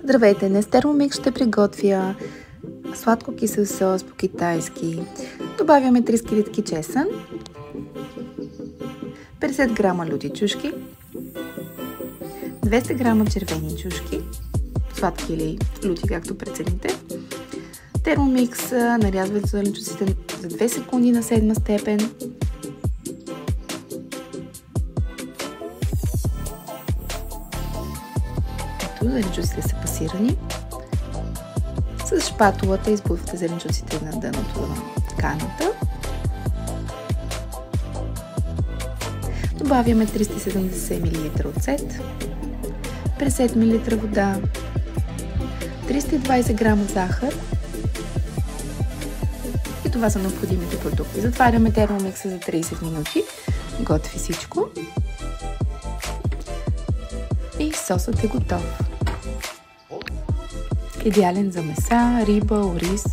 Здравейте! Днес Thermomix ще приготвя сладко-кисел сос по-китайски. Добавяме 3 скелетки чесън, 50 грама люти чушки, 200 грама червени чушки, сладки или люти, както прецените. Thermomix нарязва зеленчуците за 2 секунди на 7 степен. Ето, зеленчуците са пасирани. С шпатулата избутвате зеленчуците на дъното на каната. Добавяме 370 мл оцет, 50 мл вода, 320 грама захар и това са необходимите продукти. Затваряме термомикса за 30 минути. Готви всичко. И сосът е готов. Идеален за меса, риба, ориз.